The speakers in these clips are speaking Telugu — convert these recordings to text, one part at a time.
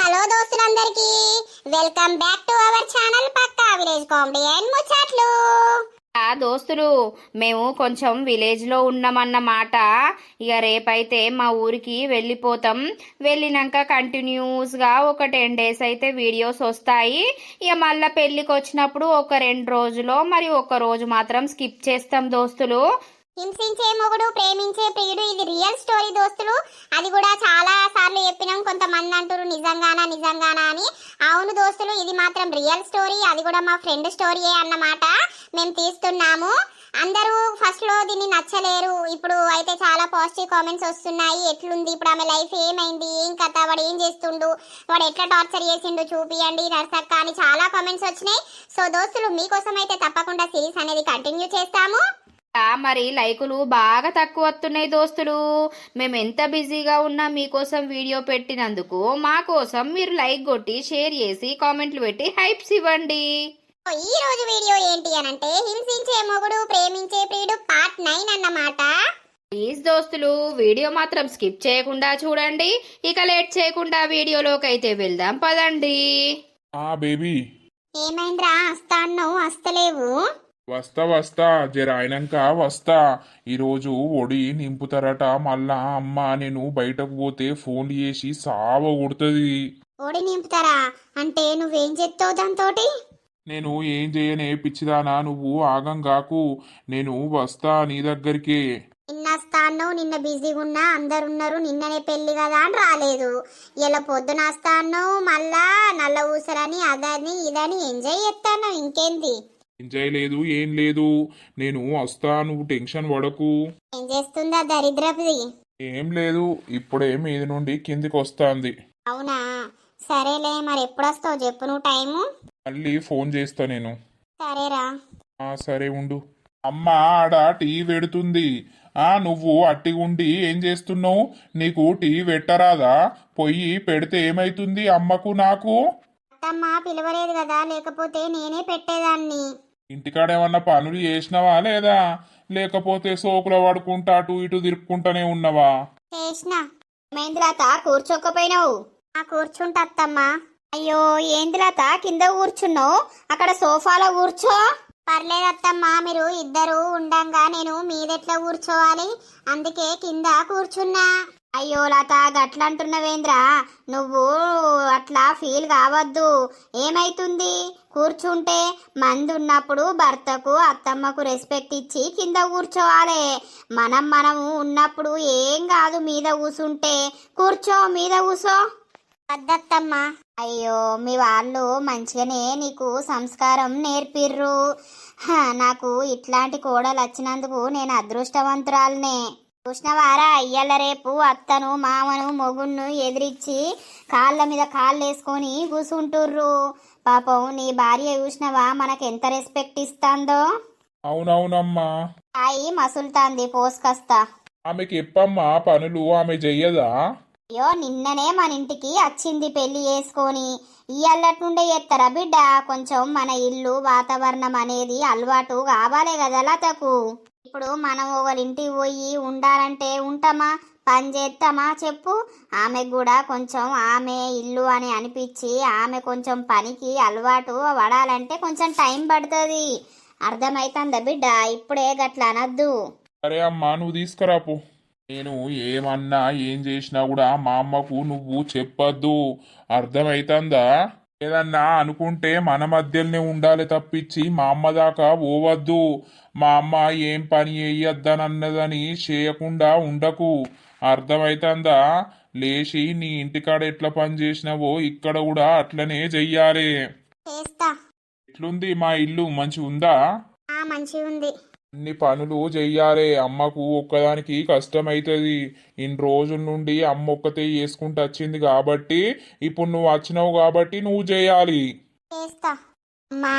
హలో దోస్తులందరికీ welcome back to our channel పక్కా విలేజ్ కామెడీ అండ్ ముచ్చట్లు. దోస్తులు మేము కొంచెం విలేజ్లో ఉన్నామన్నమాట. ఇక రేపైతే మా ఊరికి వెళ్ళిపోతాం. వెళ్ళినాక కంటిన్యూస్గా ఒక 10 days అయితే వీడియోస్ వస్తాయి. ఇక మళ్ళీ పెళ్ళికి వచ్చినప్పుడు ఒక 2 రోజులో మరి ఒక రోజు మాత్రం స్కిప్ చేస్తాం దోస్తులు. హింసించే మొగుడు ప్రేమించే ప్రియుడు, ఇది రియల్ స్టోరీ దోస్తులు. అది కూడా చాలా సార్లు చెప్పినాం. కొంతమంది అంటారు నిజంగానా అని. అవును దోస్తులు, ఇది మాత్రం రియల్ స్టోరీ. అది కూడా మా ఫ్రెండ్ స్టోరీయే అన్నమాట. మేము తీస్తున్నాము. అందరూ ఫస్ట్ లో దీన్ని నచ్చలేరు. ఇప్పుడు అయితే చాలా పాజిటివ్ కామెంట్స్ వస్తున్నాయి. ఎట్లుంది ఇప్పుడు ఆమె లైఫ్, ఏమైంది, ఏం కథ, వాడు ఏం చేస్తుండు, వాడు ఎట్లా టార్చర్ చేసిండు చూపియండి నర్సక్క అని చాలా కామెంట్స్ వచ్చినాయి. సో దోస్తులు, మీకోసం అయితే తప్పకుండా సిరీస్ అనేది కంటిన్యూ చేస్తాము. మరి లైకులు బాగా తక్కువ వస్తున్నాయి దోస్తులు. మేము ఎంత బిజీగా ఉన్నా మీకోసం వీడియో పెట్టినందుకు మా కోసం మీరు లైక్ కొట్టి షేర్ చేసి కామెంట్లు పెట్టి హైప్స్ ఇవ్వండి. ఈ రోజు వీడియో ఏంటి అనంటే హింసించే మొగుడు ప్రేమించే ప్రియుడు పార్ట్ 9 అన్నమాట. ప్లీజ్ దోస్తులు, వీడియో మాత్రం స్కిప్ చేయకుండా చూడండి. ఇక లేట్ చేయకుండా వీడియోలోకి అయితే వెళ్దాం పదండి. బేబీ ఏమైందిరా, వస్తా అన్నావు వస్తలేవు? వస్తా జర అయినాక వస్తా. ఈరోజు ఒడి నింపుతారట. మళ్ళా అమ్మ నేను బయటకు పోతే ఫోన్ చేసి సావ కొడుతుంది. ఓడి నింపుతారా అంటే నువ్వేం చెప్తావు దాంతోటి? నేను ఏం చేయనే పిచ్చిదానా, నువ్వు ఆగంగాకు. నేను వస్తా నీ దగ్గరికి. నిన్న వస్తా అన్నావు, నిన్న బిజీగా ఉన్నా, అందరున్నారు, నిన్ననే పెళ్లి కదా అని రాలేదు. ఇలా పొద్దున వస్తా అన్నావు, మళ్ళా నల్ల ఊసరని అదని ఇదని ఎంజాయ్ చేస్తాను. ఇంకేంది? ఎంజాయ్ లేదు ఏం లేదు, నేను వస్తా, నువ్వు టెన్షన్ పడకు. ఏం చేస్తుందా దరిద్రపుది? ఏం లేదు, ఇప్పుడే మీద నుండి కిందికి వస్తాంది. అవునా, సరేలే. మరి ఎప్పుడు వస్తావు చెప్పు నువ్వు టైము. మళ్ళీ ఫోన్ చేస్తా నేను. సరేరా. సరే ఉండు. అమ్మ ఆడ టీ పెడుతుంది. నువ్వు అట్టిగుండి ఏం చేస్తున్నావు? నీకు టీ పెట్టరాదా? పొయ్యి పెడితే ఏమైతుంది అమ్మకు నాకు? అత్తమ్మ పిలవలేదు కదా, లేకపోతే నేనే పెట్టేదాన్ని. ఇంటికాడ ఏమన్నా పనులు చేసినావా లేదా? లేకపోతే సోకులో పడుకుంటా అటు ఇటు తిరుపుకుంటానే ఉన్నావా? చేసిన. ఏందిలాత కూర్చోకపోయినావు? కూర్చుంటా అత్తమ్మ. అయ్యో ఏందిలాత కింద కూర్చున్నావు? అక్కడ సోఫాలో కూర్చో. పర్లేదు అత్తమ్మ, మీరు ఇద్దరు ఉండంగా నేను మీదెట్లా కూర్చోవాలి, అందుకే కింద కూర్చున్నా. అయ్యో లత, గట్లంటున్నావేంద్రా? నువ్వు అట్లా ఫీల్ కావద్దు. ఏమైతుంది? కూర్చుంటే మంది ఉన్నప్పుడు భర్తకు అత్తమ్మకు రెస్పెక్ట్ ఇచ్చి కింద కూర్చోవాలి. మనము ఉన్నప్పుడు ఏం కాదు మీద కూసుంటే. కూర్చో, మీద కూసో. అద్దత్తమ్మ. అయ్యో మీ వాళ్ళు మంచిగానే నీకు సంస్కారం నేర్పిర్రు. నాకు ఇట్లాంటి కోడలు వచ్చినందుకు నేను అదృష్టవంతురాలనే. చూసినవారా, ఇయ్యాల రేపు అత్తను మామను మొగుణ్ణు ఎదిరించి కాళ్ళ మీద కాళ్ళు వేసుకొని కూసుంటుర్రు. పాపం నీ భార్య చూసినవా మనకెంత రెస్పెక్ట్ ఇస్తాందో. అవునవునమ్మా. అయి మసులుతాంది పోసుకొస్తా. ఆమెకి ఎప్పమ్మా పనులు, ఆమె చెయ్యదా? అయ్యో నిన్ననే మన ఇంటికి వచ్చింది పెళ్లి చేసుకొని. ఇయ్యాలట్టుండే చేస్తారా బిడ్డ? కొంచెం మన ఇల్లు వాతావరణం అనేది అలవాటు కావాలే కదా లతకు. ఇప్పుడు మనం ఒకరింటికి పోయి ఉండాలంటే ఉంటామా, పని చేస్తామా చెప్పు? ఆమెకు కూడా కొంచెం ఆమె ఇల్లు అని అనిపించి ఆమె కొంచెం పనికి అలవాటు పడాలంటే కొంచెం టైం పడుతుంది. అర్థమైతుందా బిడ్డ? ఇప్పుడే గట్లా అనద్దు. సరే అమ్మా, నువ్వు తీసుకురాపు. నేను ఏమన్నా ఏం చేసినా కూడా మా అమ్మకు నువ్వు చెప్పద్దు. అర్థమైతుందా? ఏదన్నా అనుకుంటే మన మధ్యలోనే ఉండాలి తప్పించి మా అమ్మ దాకా పోవద్దు. మా అమ్మ ఏం పని వేయొద్దనన్నదని చేయకుండా ఉండకు. అర్థమైతుందా? లేచి నీ ఇంటికాడ ఎట్లా పని చేసినావో ఇక్కడ కూడా అట్లనే చెయ్యాలి. ఎట్లుంది మా ఇల్లు? మంచి ఉందా? మంచిగా ఉంది. అన్ని పనులు చెయ్యాలి. అమ్మకు ఒక్కదానికి కష్టమైతుంది. ఇన్ని రోజుల నుండి అమ్మ ఒక్కతే చేసుకుంటూ వచ్చింది కాబట్టి ఇప్పుడు నువ్వు వచ్చినావు కాబట్టి నువ్వు చేయాలి. అమ్మా,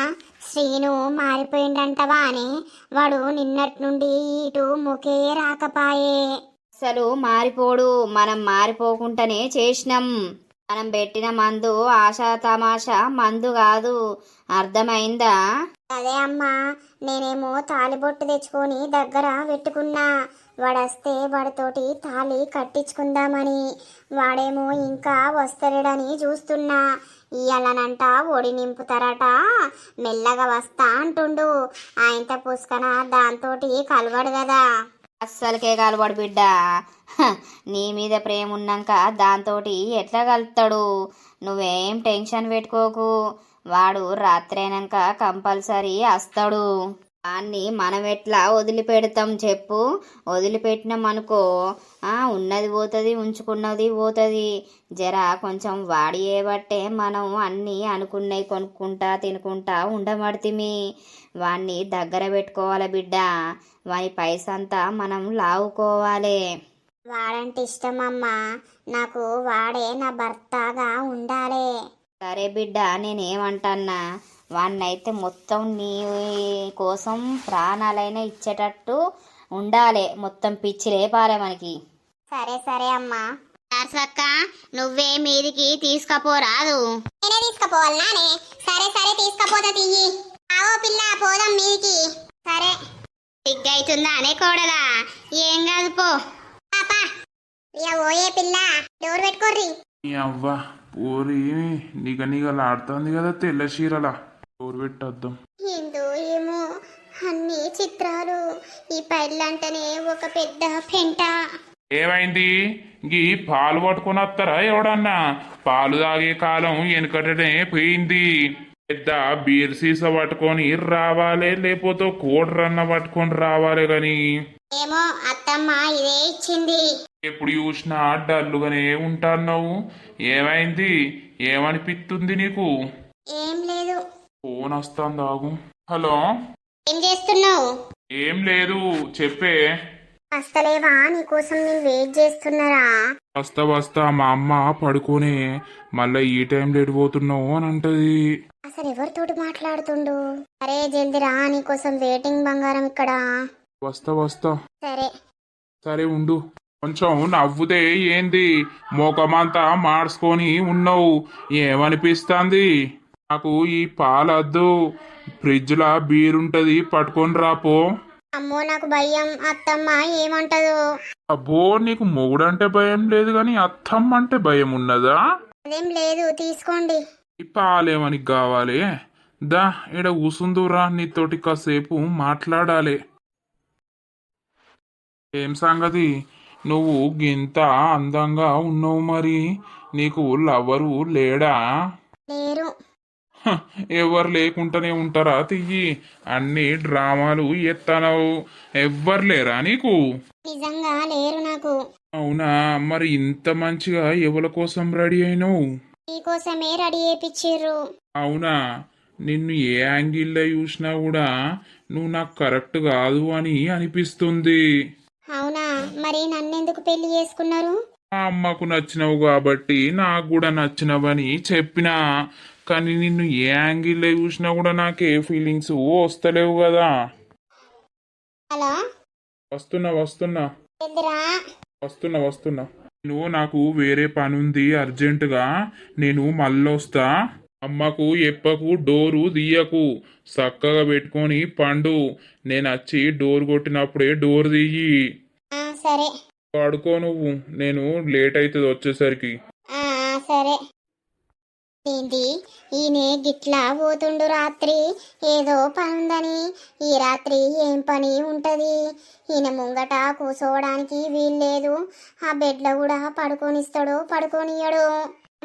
శ్రీను మారిపోయిందంటవా అని? వాడు నిన్నటి నుండి ఇటు ముఖే రాకపాయే. అసలు మారిపోడు, మనం మారిపోకుండానే చేసినాం. మనం పెట్టిన మందు ఆశా తమాషా మందు కాదు. అర్థమైందా? అదే అమ్మా, నేనేమో తాలిబొట్టు తెచ్చుకొని దగ్గర పెట్టుకున్నా. వాడొస్తే వాడితోటి తాళి కట్టించుకుందామని. వాడేమో ఇంకా వస్తలేడని చూస్తున్నా. ఇయ్యాలనంట ఒడి నింపుతారట, మెల్లగా వస్తా అంటుండు. ఆయనత పుష్కన దాంతోటి కలవడు కదా. అస్సలకే కలవాడు బిడ్డ. హ, నీ మీద ప్రేమ ఉన్నాక దాంతోటి ఎట్లా కలుపుతాడు? నువ్వేం టెన్షన్ పెట్టుకోకు. వాడు రాత్రైనాక కంపల్సరీ వస్తాడు. వాన్ని మనం ఎట్లా వదిలిపెడతాం చెప్పు? వదిలిపెట్టినాం అనుకో ఉన్నది పోతుంది, ఉంచుకున్నది పోతుంది. జర కొంచెం వాడి ఏబట్టే మనం అన్నీ అనుకున్నవి కొనుక్కుంటా తినుకుంటా ఉండబడితిమి. వాణ్ణి దగ్గర పెట్టుకోవాలి బిడ్డ. వాని పైసంతా మనం లావుకోవాలి. వాడంటే ఇష్టమమ్మా నాకు. వాడే నా భర్తగా ఉండాలి. సరే బిడ్డ, నేనేమంటాన్నా, వాన్నైతే మొత్తం నీ కోసం ప్రాణాలైనా ఇచ్చేటట్టు ఉండాలి. మొత్తం పిచ్చి లేపాలే మనకి. సరే సరే అమ్మా. సరసక్క నువ్వే మీదికి తీసుకపోరాదు. నేనే తీసుకపోవాలనానే? సరే సరే తీసుకపోతా తీయి. ఆవో పిల్ల పోదాం మీదికి. సరే సిగ్గైతుందా అనే కోడలా? ఏం కాదు పో పాపా. ఇక ఓయే పిల్ల డోర్ పెట్టుకోర్రి. నీ అవ్వ పూరి నిగనిగలాడుతుంది కదా తెల్ల చీరలా. డోర్ పెట్టొద్దాం. ఏందో ఏమో అన్ని చిత్రాలు. ఈ పైర్లంటేనే ఒక పెద్ద పెంట. ఏమైంది? గీ పాలు పట్టుకొని వస్తారా ఎవడన్నా? పాలు తాగే కాలం వెనుకటనే పోయింది. పెద్ద బీర్ సీసా పట్టుకొని రావాలి, లేకపోతే కోడ్రన్న పట్టుకొని రావాలి. గాని ఏమో అత్తమ్మ ఇదే ఇచ్చింది. ఎప్పుడు చూసినా డల్లుగానే ఉంటాన్నావు. ఏమైంది? ఏమనిపిస్తుంది నీకు? ఏం లేదు. ఫోన్ వస్తుంది, ఆగు. హలో, ఏం చేస్తున్నావు? ఏం లేదు చెప్పే. వస్తలేవా? నీకోసం నేను వెయిట్ చేస్తున్నారా. వస్తా వస్తా. మా అమ్మ పడుకోనే మళ్ళా ఈ టైం లేట్ పోతున్నావు అని అంటది. అసలు ఎవరితోటి మాట్లాడుతుండు? అరే జల్దిరా, నీకోసం వెయిటింగ్ బంగారం ఇక్కడ. వస్తా వస్తా. సరే సరే ఉండు. కొంచెం నవ్వుతే ఏంది? మోకమంతా మార్చుకొని ఉన్నావు. ఏమనిపిస్తుంది? నాకు ఈ పాలద్దు, ఫ్రిడ్జ్లా బీరుంటది, పట్టుకొని రాపో. అమ్మో నాకు భయం. అత్తమ్మ ఏమంటదో? అబ్బో, నీకు మొగుడంటే భయం లేదు గాని అత్తమ్మ అంటే భయం ఉన్నదా? అదేం లేదు, తీసుకోండి. ఈ పాలేమని కావాలి? దా ఈడ కూసుందురా, నీతోటి కాసేపు మాట్లాడాలి. ఏం సంగతి? నువ్వు గింత అందంగా ఉన్నావు, మరి నీకు లవ్వరు లేడా? లేరు. హ, ఎవరు లేకుండానే ఉంటారా తియ్యి? అన్ని డ్రామాలు ఎత్తనవు. ఎవ్వరు లేరా నీకు? నిజంగా లేరు నాకు. అవునా? మరి ఇంత మంచిగా ఎవరి కోసం రెడీ అయినావు? నీకోసమే రెడీ చేయించిర్రు. అవునా? నిన్ను ఏ యాంగిల్లో చూసినా కూడా నువ్వు నాకు కరెక్ట్ కాదు అని అనిపిస్తుంది. అవునా? మరి నన్నెందుకు పెళ్లి చేసుకున్నారు? మా అమ్మకు నచ్చినవు కాబట్టి నాకు కూడా నచ్చినవని చెప్పినా, కానీ నిన్ను ఏ యాంగిల్లో చూసినా కూడా నాకే ఫీలింగ్స్ వస్తలేవు కదా. హలో, వస్తున్నా వస్తున్నా ఎదురా? వస్తున్నా వస్తున్నా. నువ్వు నాకు వేరే పని ఉంది అర్జెంటుగా. నేను మళ్ళొస్తా. అమ్మకు ఎప్పకు డోరు తీయకు, చక్కగా పెట్టుకొని పండు. నేను వచ్చి డోర్ కొట్టినప్పుడే డోర్ తీయి. సరే పడుకో నువ్వు, నేను లేట్ అవుతుంది వచ్చేసరికి. సరే. ఏంటి ఈయన గిట్లా పోతుండు రాత్రి? ఏదో పని ఉందని. ఈ రాత్రి ఏం పని ఉంటది? ఈయన ముంగట కూర్చోవడానికి వీల్లేదు. ఆ బెడ్లో కూడా పడుకోనిస్తాడో పడుకోనియడు.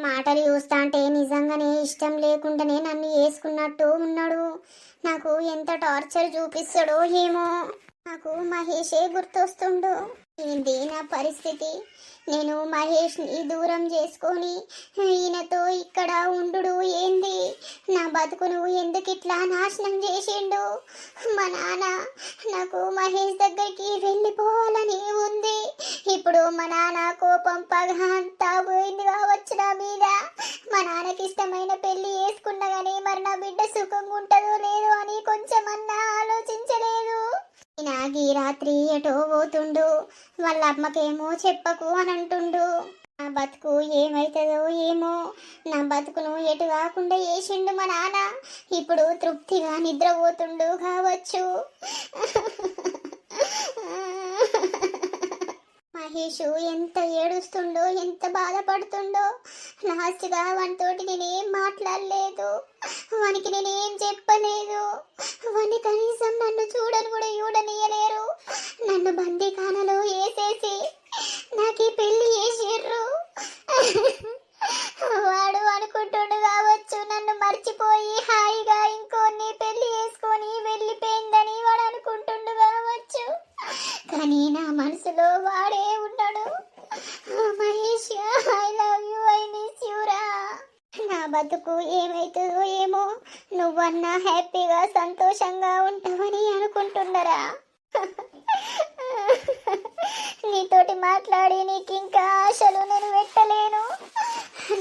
మాటలు చూస్తా అంటే నిజంగానే ఇష్టం లేకుండానే నన్ను వేసుకున్నట్టు ఉన్నాడు. నాకు ఎంత టార్చర్ చూపిస్తాడో ఏమో. నాకు మహేషే గుర్తొస్తుండు. ఏంది నా పరిస్థితి? నేను మహేష్ని దూరం చేసుకొని ఈయనతో ఇక్కడ ఉండు ఏంది? నా బతుకును ఎందుకు ఇట్లా నాశనం చేసిండు? మా నాన్న నాకు మహేష్ దగ్గరికి వెళ్ళిపోవాలని ఉంది. ఇప్పుడు మా నాన్న కోపం పగ అంతా పోయింది కావచ్చు నా మీద. మా నాన్నకి ఇష్టమైన పెళ్లి చేసుకున్నా కానీ మరి నా బిడ్డ సుఖంగా ఉంటుందో లేదో అని కొంచెమన్నా ఆలోచించలేదు. నాగి రాత్రి ఎటో పోతుండు. వాళ్ళ అమ్మకేమో చెప్పకు అని అంటుండు. నా బతుకు ఏమైతుందో ఏమో. నా బతుకును ఎటు కాకుండా చేసిండు మా నాన్న. ఇప్పుడు తృప్తిగా నిద్రపోతుండు కావచ్చు. మహేష్ ఎంత ఏడుస్తుండో ఎంత బాధపడుతుండో. లాస్ట్గా వానితోటి నేనేం మాట్లాడలేదు, వానికి నేనేం చెప్పలేదు. వాని కనీసం నన్ను చూడని కూడా చూడనీయలేరు. నన్ను బందీఖానలో వేసేసి నాకు ఈ పెళ్లి చేసిర్రు. వాడు అనుకుంటుండు కావచ్చు నన్ను మర్చిపోయి హాయిగా ఇంకోని పెళ్లి చేసుకొని వెళ్ళిపోయిందని వాడు అనుకుంటుండు కావచ్చు. కానీ నా మనసులో వాడే ఉన్నాడు. Mahesh, I love you, I miss you రా. నా బతుకు ఏమైతుందో ఏమో, నువ్వన్నా హ్యాపీగా సంతోషంగా ఉంటావని అనుకుంటున్నారా? నీతోటి మాట్లాడి నీకు ఇంకా ఆశలు నేను పెట్టలేను.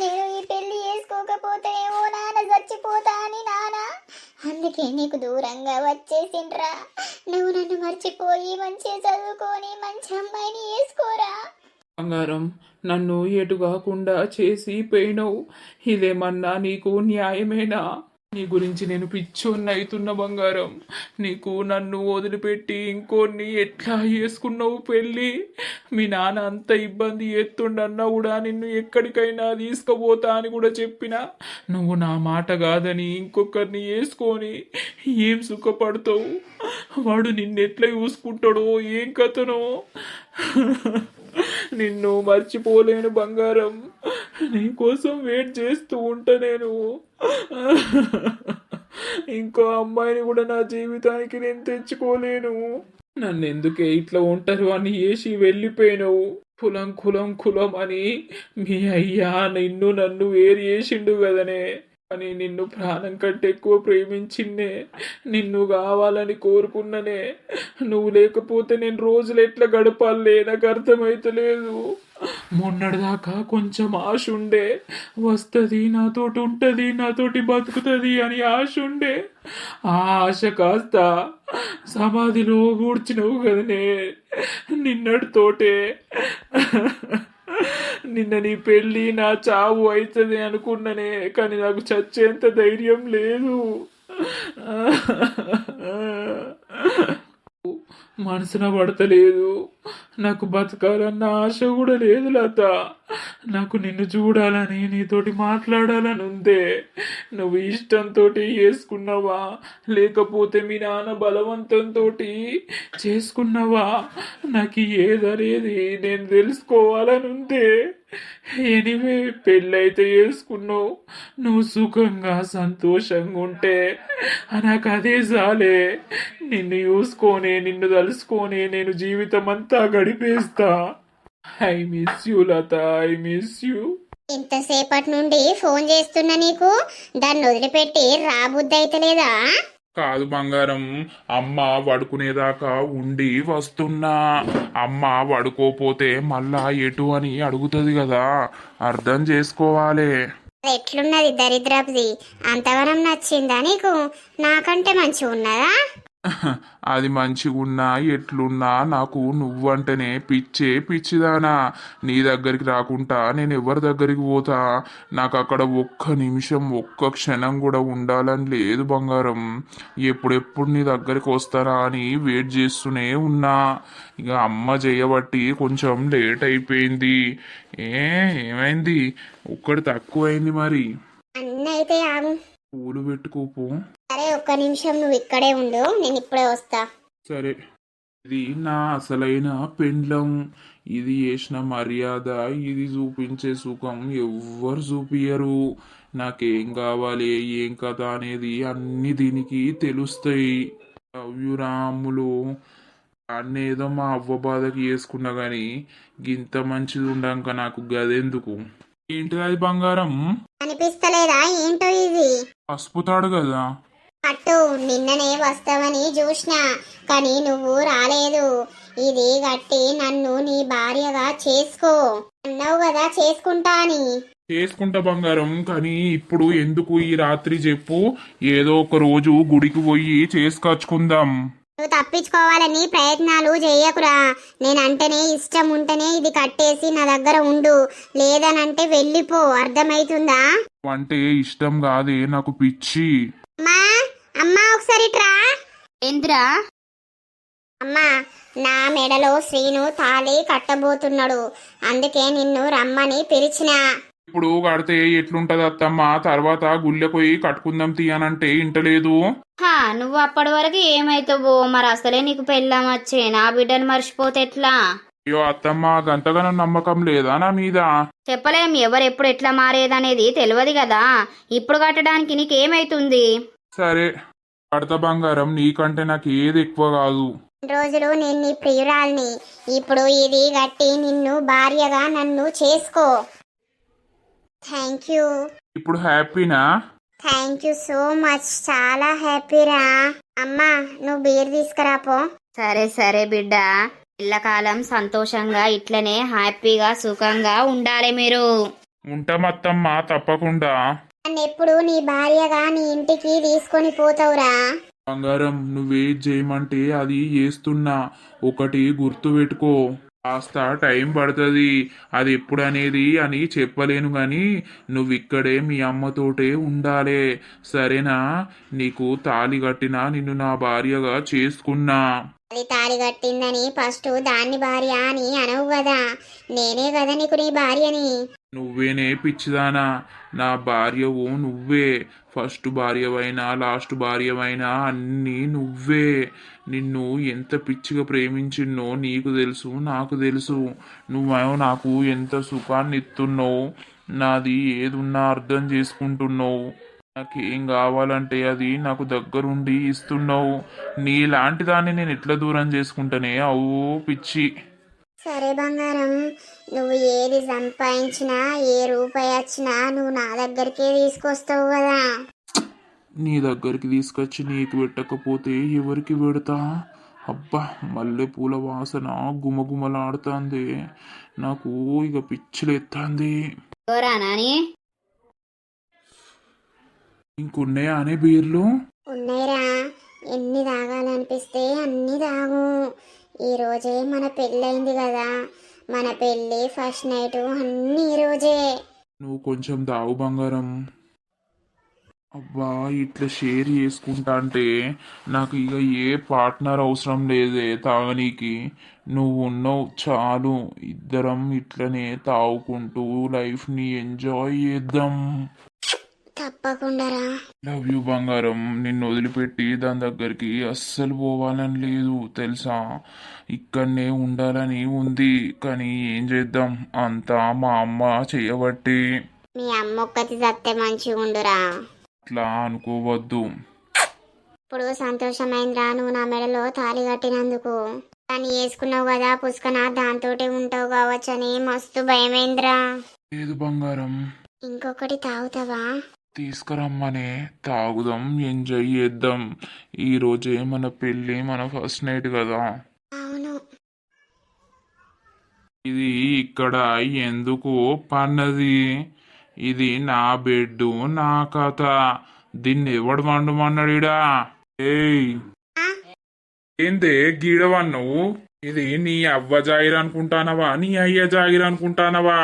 నేను ఈ పెళ్లి చేసుకోకపోతే ఏమో నాన్న చచ్చిపోతా అని నాన్న అందుకే నీకు దూరంగా వచ్చేసిండ్రా. నువ్వు నన్ను మర్చిపోయి మంచిగా చదువుకొని మంచి అమ్మాయిని వేసుకోరా. బంగారం, నన్ను ఎటు కాకుండా చేసి పోయినవు. ఇదేమన్నా నీకు న్యాయమేనా? నీ గురించి నేను పిచ్చోన్ని అవుతున్న బంగారం. నీకు నన్ను వదిలిపెట్టి ఇంకోన్ని ఎట్లా చేసుకున్నావు పెళ్ళి? మీ నాన్న అంత ఇబ్బంది ఎత్తుండన్నా కూడా నిన్ను ఎక్కడికైనా తీసుకుపోతా అని కూడా చెప్పినా నువ్వు నా మాట కాదని ఇంకొకరిని వేసుకొని ఏం సుఖపడతావు? వాడు నిన్నెట్లా చూసుకుంటాడో ఏం కథనో. నిన్ను మర్చిపోలేను బంగారం. నీ కోసం వెయిట్ చేస్తూ ఉంటా నేను. ఇంకో అమ్మాయిని కూడా నా జీవితానికి నేను తెచ్చుకోలేను. నన్ను ఎందుకే ఇట్లా ఒంటరి అని వేసి వెళ్ళిపోయినావు? కులం కులం కులం అని మీ అయ్యా నిన్ను నన్ను వేరు చేసిండు కదనే. అని నిన్ను ప్రాణం కంటే ఎక్కువ ప్రేమించిందే, నిన్ను కావాలని కోరుకున్ననే. నువ్వు లేకపోతే నేను రోజులు ఎట్లా గడపాలే నాకు అర్థమైతలేదు. మొన్నటిదాకా కొంచెం ఆశ ఉండే, వస్తుంది నాతోటి ఉంటుంది నాతోటి బతుకుతుంది అని ఆశ ఉండే. ఆ ఆశ కాస్త సమాధిలో కూర్చున్నావు కదనే నిన్నటితోటే. నిన్న నీ పెళ్ళి నా చావు అవుతుంది అనుకున్ననే, కానీ నాకు చచ్చేంత ధైర్యం లేదు. మనసున పడతలేదు. నాకు బతకాలన్న ఆశ కూడా లేదు లత. నాకు నిన్ను చూడాలని నీతోటి మాట్లాడాలని ఉందే. నువ్వు ఇష్టంతో చేసుకున్నావా లేకపోతే మీ నాన్న బలవంతంతో చేసుకున్నావా? నాకు ఏదనేది నేను తెలుసుకోవాలని ఉందే. ఎనివే, పెళ్ళైతే చేసుకున్నావు. నువ్వు సుఖంగా సంతోషంగా ఉంటే నాకు అదే చాలే. నిన్ను చూసుకొని నిన్ను తలుసుకొని నేను జీవితం అంతా గడిపేస్తా. I miss you Latha, I miss you. ఇంతసేపటి నుండి ఫోన్ చేస్తున్నా నీకు, దాన్ని వదిలిపెట్టి రాబుద్ది అయితే లేదా? కాదు బంగారం, అమ్మ పడుకునేదాకా ఉండి వస్తున్నా. అమ్మ పడుకోపోతే మళ్ళా ఎటు అని అడుగుతుంది కదా, అర్థం చేసుకోవాలి. అది ఎట్లున్నది దరిద్రపుది? అంతవరం నచ్చిందా నీకు? నాకంటే మంచిగా ఉన్నదా? అది మంచిగున్నా ఎట్లున్నా నాకు నువ్వంటేనే పిచ్చిదానా. నీ దగ్గరికి రాకుండా నేను ఎవరి దగ్గరికి పోతా? నాకు అక్కడ ఒక్క నిమిషం ఒక్క క్షణం కూడా ఉండాలని లేదు బంగారం. ఎప్పుడెప్పుడు నీ దగ్గరికి వస్తారా అని వెయిట్ చేస్తూనే ఉన్నా. ఇక అమ్మ చేయబట్టి కొంచెం లేట్ అయిపోయింది. ఏమైంది? ఒక్కటి తక్కువైంది మరి. అన్నైతే ఆగు, పూలు పెట్టుకోపు. సరే ఒక్క నిమిషం నువ్వు ఇక్కడే ఉండు, నేను ఇప్పుడే వస్తా. సరే, ఇది నా అసలైన పెండ్లం. ఇది చేసిన మర్యాద, ఇది చూపించే సుఖం ఎవ్వరు చూపియరు. నాకేం కావాలి ఏం కథ అనేది అన్ని దీనికి తెలుస్తాయి. అవ్యురాములు అన్నేదో మా అవ్వ బాధకి వేసుకున్నా గాని గింత మంచిది ఉండాక నాకు గదెందుకు? ఏంటిది అది బంగారం? అనిపిస్తలేదా ఏంటో ఇది? పసుపుతాడు కదా. అట్టు నిన్ననే వస్తావని చూసినా, కానీ నువ్వు రాలేదు. ఇది గట్టి నన్ను నీ భార్యగా చేసుకో అన్నావు కదా, చేసుకుంటా అని. చేసుకుంటా బంగారం, కానీ ఇప్పుడు ఎందుకు ఈ రాత్రి చెప్పు, ఏదో ఒక రోజు గుడికి పోయి చేసుకొచ్చుకుందాం. నువ్వు తప్పించుకోవాలని ప్రయత్నాలు చేయకురా. నేనంటేనే ఇష్టం ఉంటేనే ఇది కట్టేసి నా దగ్గర ఉండు, లేదనంటే వెళ్ళిపో. అర్థమైతుందా? అంటే ఇష్టం కాదే, నాకు పిచ్చి. అమ్మా, అమ్మా ఒకసారి ట్రా. ఏంద్రా? అమ్మా, నా మెడలో శ్రీను తాళి కట్టబోతున్నాడు, అందుకే నిన్ను రమ్మని పిలిచిన. ఇప్పుడు కడితే ఎట్లుంటది అత్తమ్మ? తర్వాత గుళ్ళె పోయి కట్టుకుందాం తీయనంటే ఇంటలేదు. హా, నువ్వు అప్పటి వరకు ఏమైతావో మరి, అసలే నీకు పెళ్ళాం వచ్చే నా బిడ్డను మర్చిపోతే ఎట్లా? అయ్యో అత్తమ్మ, గంతగానో నమ్మకం లేదా నా మీద? చెప్పలేం, ఎవరు ఎప్పుడు ఎట్లా మారేదనేది తెలియదు కదా. ఇప్పుడు కట్టడానికి నీకేమైతుంది? సరే కడత బంగారం, నీకంటే నాకు ఏది ఎక్కువ కాదు. రోజులు నేను నీ ప్రియురాల్ని, ఇప్పుడు ఇది గట్టి నిన్ను భార్యగా నన్ను చేసుకో. Thank you. ఇప్పుడు హ్యాపీనా? థ్యాంక్ యూ సో మచ్, చాలా హ్యాపీరా. అమ్మా, నువ్వు బీర్ తీసుకురాపో. సరే సరే బిడ్డ, పిల్లకాలం సంతోషంగా ఇట్లనే హ్యాపీగా సుఖంగా ఉండాలి మీరు. ఉంటాం అత్తమ్మ, తప్పకుండా. నన్ను ఎప్పుడు నీ భార్యగా నీ ఇంటికి తీసుకొని పోతావురా. బంగారం, నువ్వేం చేయమంటే అది చేస్తున్నా. ఒకటి గుర్తు పెట్టుకో, కాస్త టైం పడుతుంది. అది ఎప్పుడు అనేది అని చెప్పలేను గాని నువ్వు ఇక్కడే మీ అమ్మతోటే ఉండాలే, సరేనా? నీకు తాళి కట్టినా నిన్ను నా భార్యగా చేసుకున్నా. అది తాళి కట్టిందని ఫస్ట్ దాన్ని భార్య అని అనవు కదా, నేనే కదా నీకు నీ భార్యని. నువ్వేనే పిచ్చిదానా, నా భార్యవు నువ్వే. ఫస్ట్ భార్యవైనా లాస్ట్ భార్యవైనా అన్నీ నువ్వే. నిన్ను ఎంత పిచ్చిగా ప్రేమించిన్నో నీకు తెలుసు, నాకు తెలుసు. నువ్వేమో నాకు ఎంత సుఖాన్ని ఇస్తున్నావు, నాది ఏదున్నా అర్థం చేసుకుంటున్నావు. నాకేం కావాలంటే అది నాకు దగ్గరుండి ఇస్తున్నావు. నీలాంటి దాన్ని నేను ఎట్లా దూరం చేసుకుంటానే? అవు పిచ్చి. సరే బంగారం, నువ్వు ఏది సంపాదించినా ఏ రూపాయి వచ్చినా నువ్వు నా దగ్గరికే తీసుకొస్తావు కదా. నీ దగ్గరికి తీసుకొచ్చి నీకు పెట్టకపోతే ఎవరికి పెడతా? అబ్బా, మల్లెపూల వాసన గుమగుమలాడుతుంది. నాకు ఇక పిచ్చిలేస్తుంది. ఎవరా నాని? ఇంకున్నాయా అనే బీర్లు? ఉన్నాయిరా, ఎన్ని తాగాలనిపిస్తే అన్ని తాగు. ఈ రోజే మన పెళ్ళయింది కదా, మన పెళ్ళి ఫస్ట్ నైట్ అన్ని ఈ రోజే. నువ్వు కొంచెం దావు బంగారం. అబ్బా, ఇట్లా షేర్ చేసుకుంటా అంటే నాకు ఇక ఏ పార్ట్నర్ అవసరం లేదే తాగనీకి. నువ్వు ఉన్నావు చాలు. ఇద్దరం ఇట్లనే తాగుకుంటూ లైఫ్ని ఎంజాయ్ చేద్దాం. తప్పకుండా. లవ్ యూ బంగారం. నిన్ను వదిలిపెట్టి దాని దగ్గరికి అస్సలు పోవాలని లేదు తెలుసా. ఇక్కడనే ఉండాలని ఉంది, కానీ ఏం చేద్దాం, అంతా మా అమ్మ చేయబట్టి. మీ అమ్మ ఒక్కటి చస్తే మంచిగా ఉండురా. అట్లా అనుకోవద్దు. ఇప్పుడు సంతోషమైందిరా నువ్వు నా మెడలో తాళి కట్టినందుకు. దాన్ని వేసుకున్నావు కదా పుష్కన, దాంతోటే ఉంటావు కావచ్చని మస్తు భయమైందిరా. లేదు బంగారం. ఇంకొకటి తాగుతావా? తీసుకురమ్మనే, తాగుదాం, ఎంజాయ్ చేద్దాం. ఈ రోజే మన పెళ్ళి, మన ఫస్ట్ నైట్ కదా. అవును. ఇది ఇక్కడ ఎందుకు పన్నది? ఇది నా బెడ్, నా కథ. దీన్ని ఎవడు వండమన్నాడిడా? ఏయ్, ఏందే గీడవన్నావు? ఇది నీ అవ్వ జాగిర్ అనుకుంటానవా, నీ అయ్య జాగిర్ అనుకుంటానవా?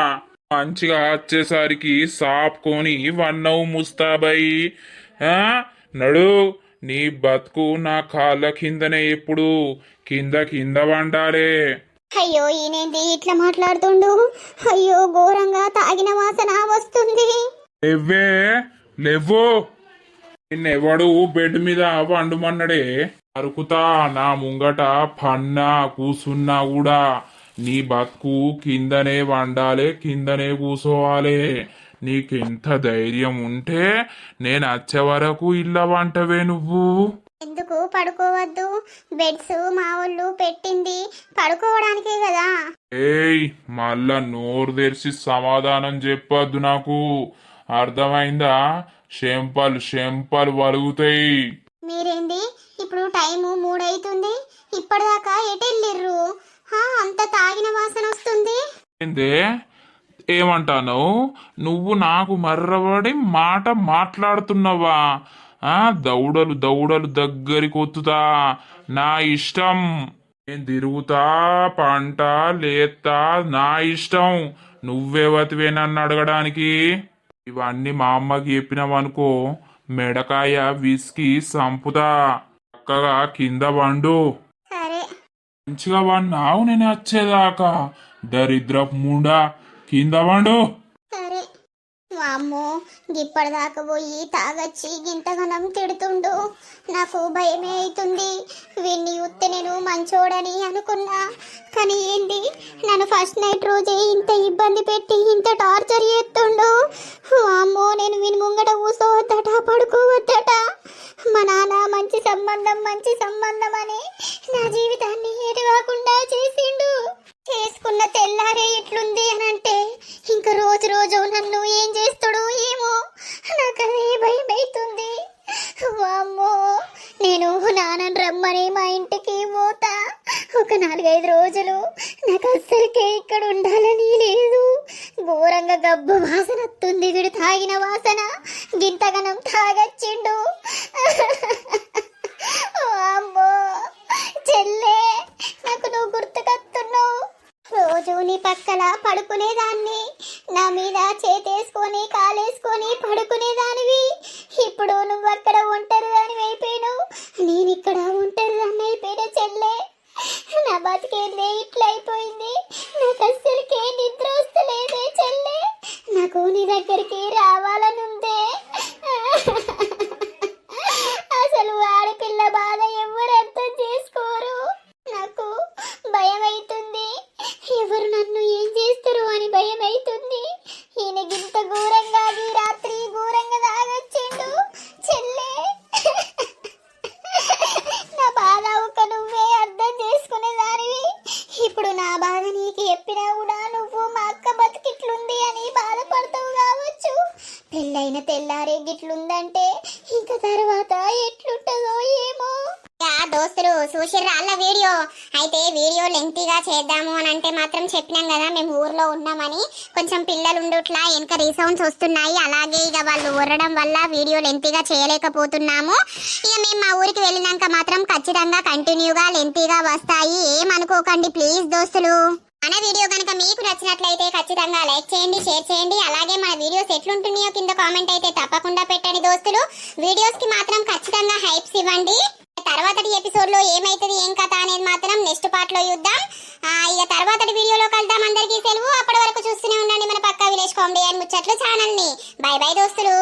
మంచిగా వచ్చేసరికి సాపుకొని వన్నవు ముస్తాబాయి. నడు, నీ బతుకు నా కాళ్ళ కిందనే, ఎప్పుడు కింద కింద వండాలే. అయ్యో, ఈయనేంది ఇట్లా మాట్లాడుతుండు? అయ్యో, ఘోరంగా తాగిన వాసన వస్తుంది. లేవ్వే, లేవ్వు. నిన్నెవడు బెడ్ మీద వండుమన్నడే? అరుకుతా నా ముంగట పన్నా కూసున్నా కూడా నీ బతుకు కిందనే వండాలే, కిందనే కూసోవాలే. నీకెంత ధైర్యం ఉంటే నేను వచ్చే వరకు ఇళ్ళ వంటవే నువ్వు? ఎందుకు పడుకోవద్దు? బెడ్స్ మా వాళ్ళు పెట్టింది పడుకోవడానికే కదా. ఏయ్, మళ్ళా నోరు తెరిచి సమాధానం చెప్పొద్దు నాకు, అర్థమైందా? షెంపలు షెంపలు వలుగుతాయి. మీరేంది ఇప్పుడు టైము 3 అవుతుంది, ఇప్పటిదాకా ఎటెళ్ళిర్రు? అంత తాగిన వాసన వస్తుంది. ఏందే ఏమంటాను? నువ్వు నాకు మర్రబడి మాట మాట్లాడుతున్నావా? దౌడలు దౌడలు దగ్గరికి వత్తుతా, నా ఇష్టం. నేను తిరుగుతా, పంట లేత్తా, నా ఇష్టం. నువ్వెవతివే నన్ను అడగడానికి? ఇవన్నీ మా అమ్మకి చెప్పినావనుకో, మెడకాయ విసికి సంపుతా. చక్కగా కింద వండు. సరే, మంచిగా వాడినావు నేను వచ్చేదాకా దరిద్రపు ముండా కింద వండు. సరే వామ్మో గిప్పటిదాకా పోయి తాగచ్చి గింతగనం తిడుతుండు. నాకు భయమే అవుతుంది. వీడిని చూస్తే నేను మంచోడని అనుకున్నా, కానీ ఏంటి నన్ను ఫస్ట్ నైట్ రోజే ఇంత ఇబ్బంది పెట్టి ఇంత టార్చర్ చేస్తుండు. వామ్మో నేను వీని ముంగట కూసోవద్దట, పడుకోవద్దట. మా నాన్న మంచి సంబంధం అని నా జీవితాన్ని ఎటు కాకుండా చేసిండు. చేసుకున్న తెల్లారే ఇట్లుంది అని అంటే ఇంకా రోజు నన్ను ఏం చేస్తాడు ఏమో, నాకు అదే భయం అవుతుంది. వామ్మో నేను నాన్నని రమ్మని మా ఇంటికి పోతా. ఒక 4-5 రోజులు నాకు అస్సలకే ఇక్కడ ఉండాలని లేదు. ఘోరంగా గబ్బు వాసన వస్తుంది. వీడు తాగిన వాసన గింతగనం తాగచ్చిండు. వామ్మో చెల్లే నాకు నువ్వు గుర్తుకొస్తున్నావు. రోజు నీ పక్కల పడుకునేదాన్ని, నా మీద చేతేసుకొని కాలేసుకొని పడుకునేదానివి. ఇప్పుడు నువ్వు అక్కడ ఒంటరిదానివి అయిపోయినావు, నేను ఇక్కడ ఒంటరిదాన్ని అయిపోయినా. చెల్లే నా బతికేందే ఇట్లా అయిపోయింది. నాకు అస్సలకే నిద్ర వస్తలేదే చెల్లే. నాకు నీ దగ్గరికి రావాలనుందే. అసలు ఆడపిల్ల బాధ ఎవరు అర్థం చేసుకోరు. నాకు భయం అవుతుంది. ఎవరు నన్ను ఏం చేస్తారు అని భయం అవుతుంది. ఈయన గింత ఘోరంగా ఈ రాత్రి ఘోరంగా తాగొచ్చిండు. చెల్లే నా బాధ ఒక నువ్వే అర్థం చేసుకునేదానివి. ఇప్పుడు నా బాధ నీకు చెప్పినా కూడా నువ్వు మా అక్క బతికిట్లుంది అని బాధపడతావు కావచ్చు. పెళ్ళైన తెల్లారే గిట్లుందంటే ఇంకా తర్వాత ఎట్లుంటుందో ఏమో. దోస్తులు చూసిర్రా అలా వీడియో? అయితే వీడియో లెంగ్తీగా చేద్దాము అని అంటే మాత్రం చెప్పినాం కదా మేము ఊర్లో ఉన్నామని. కొంచెం పిల్లలు ఉండుట్లా వెనక రీసౌండ్స్ వస్తున్నాయి. అలాగే ఇక వాళ్ళు ఊరడం వల్ల వీడియో లెంగ్తీగా చేయలేకపోతున్నాము. ఇక మేము మా ఊరికి వెళ్ళినాక మాత్రం ఖచ్చితంగా కంటిన్యూగా లెంగ్తీగా వస్తాయి. ఏమనుకోకండి ప్లీజ్ దోస్తులు. మన వీడియో కనుక మీకు నచ్చినట్లయితే ఖచ్చితంగా లైక్ చేయండి, షేర్ చేయండి. అలాగే మన వీడియోస్ ఎట్లుంటున్నాయో కింద కామెంట్ అయితే తప్పకుండా పెట్టండి దోస్తులు. వీడియోస్ కి మాత్రం ఖచ్చితంగా హైప్స్ ఇవ్వండి. తర్వాతటి ఎపిసోడ్ లో ఏమైతుంది ఏం కథ అనేది మాత్రం నెక్స్ట్ పార్ట్ లో చూద్దాం. ఇక తర్వాతటి వీడియోలో కలుద్దాం. అందరికీ సెలవు. అప్పటి వరకు చూస్తూనే ఉండండి మన పక్కా విలేజ్ కామెడీ అండ్ ముచ్చట్లు ఛానల్ ని. బై బై దోస్తులు.